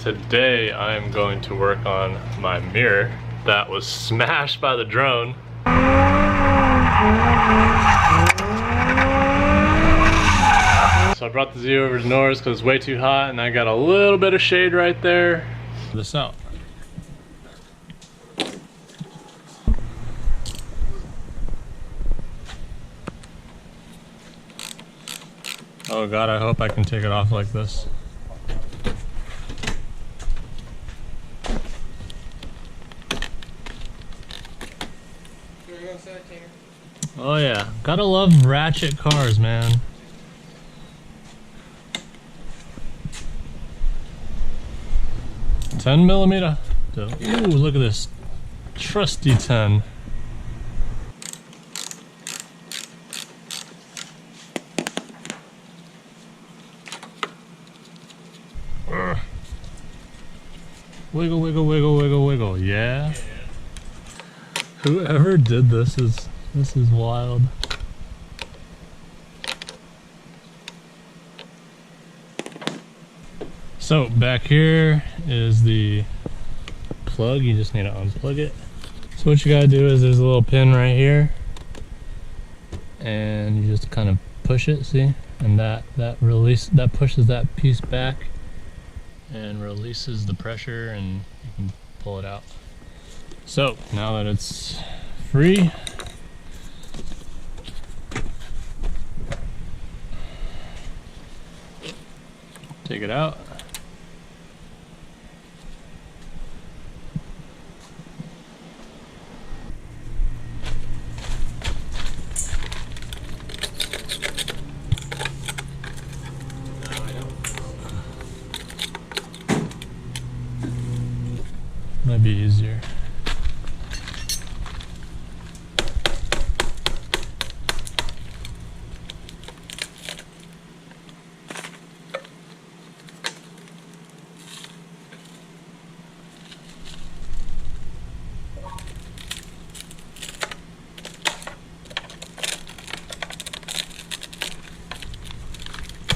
Today I'm going to work on my mirror that was smashed by the drone. So I brought the Z over to Norris because it's way too hot and I got a little bit of shade right there. This out. Oh God, I hope I can take it off like this. Oh yeah, gotta love ratchet cars, man. $10mm. Ooh, look at this trusty 10. Urgh. Wiggle, wiggle, wiggle, wiggle, wiggle. Yeah. Whoever did this is wild. So back here is the plug. You just need to unplug it. So what you gotta do is there's a little pin right here, and you just kind of push it. See, and that pushes that piece back and releases the pressure, and you can pull it out. So now that it's free, take it out. Might be easier.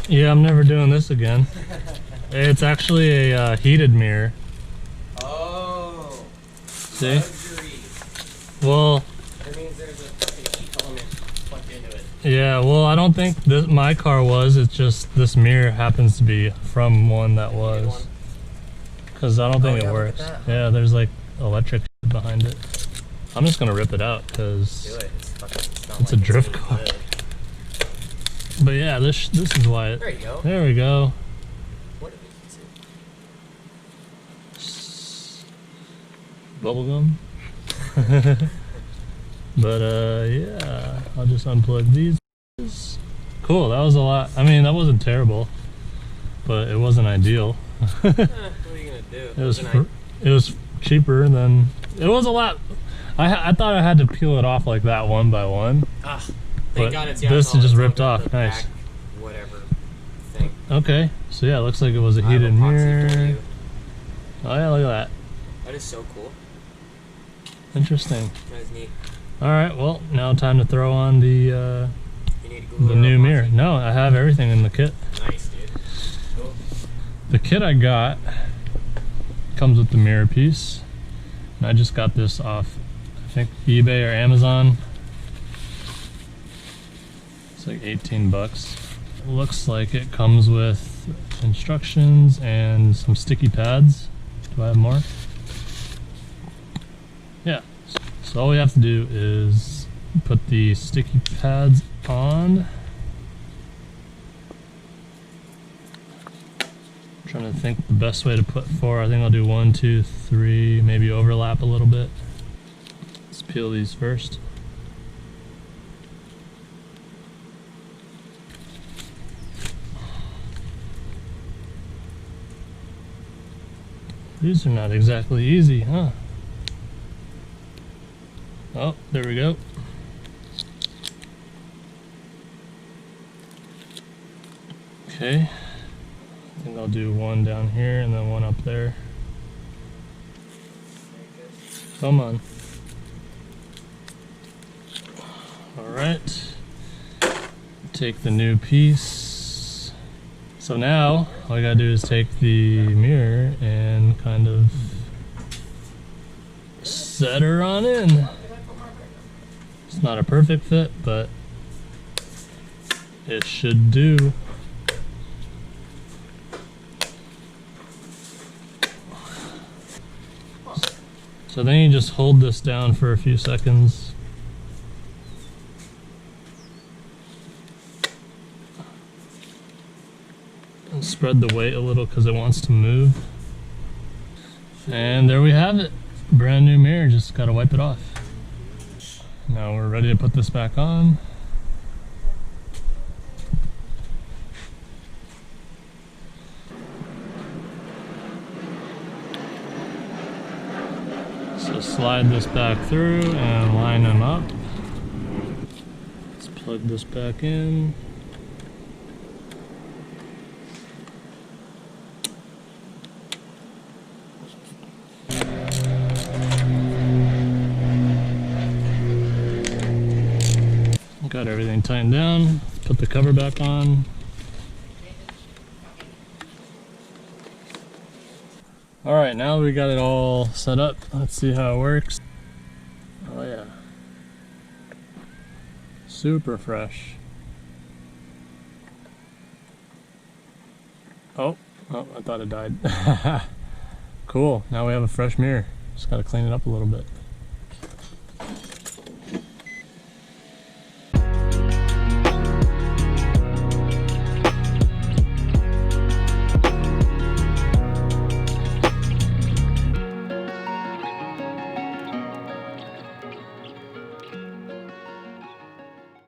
Yeah, I'm never doing this again. It's actually a heated mirror. Oh. See? Luxury. Well, That means there's a fucking heat element plugged into it. yeah, well, I don't think this, my car was. It's just this mirror happens to be from one that was. Because I don't think it works. Yeah, there's like electric behind it. I'm just gonna rip it out because Do it. it's a drift car. But yeah, this is why it. There you go. There we go. What did we use? Bubblegum. But yeah, I'll just unplug these. Cool, that was a lot. I mean, that wasn't terrible, but it wasn't ideal. What are you gonna do? It was cheaper than, it was a lot. I thought I had to peel it off like that one by one. Ah, But thank God it's this is just ripped off. Nice. Back, whatever thing. Okay, so yeah, it looks like it was a heated mirror. Oh yeah, look at that. That is so cool. Interesting. That is neat. All right, well, now time to throw on the You need to Google new mirror. No, I have everything in the kit. Nice, dude. Cool. The kit I got comes with the mirror piece, and I just got this off, I think, eBay or Amazon. It's like 18 bucks. Looks like it comes with instructions and some sticky pads. Do I have more? Yeah. So all we have to do is put the sticky pads on. I'm trying to think the best way to put 4. I think I'll do 1, 2, 3, maybe overlap a little bit. Let's peel these first. These are not exactly easy, huh? Oh, there we go. Okay. I think I'll do one down here and then one up there. Come on. All right. Take the new piece, So now all I gotta do is take the mirror and kind of set her on in. It's not a perfect fit, but it should do. So then you just hold this down for a few seconds. And spread the weight a little because it wants to move. And there we have it. Brand new mirror, just gotta wipe it off. Now we're ready to put this back on. So slide this back through and line them up. Let's plug this back in. Got everything tightened down. Let's put the cover back on. All right, now we got it all set up. Let's see how it works. Oh yeah. Super fresh. Oh, I thought it died. Cool, now we have a fresh mirror. Just gotta clean it up a little bit.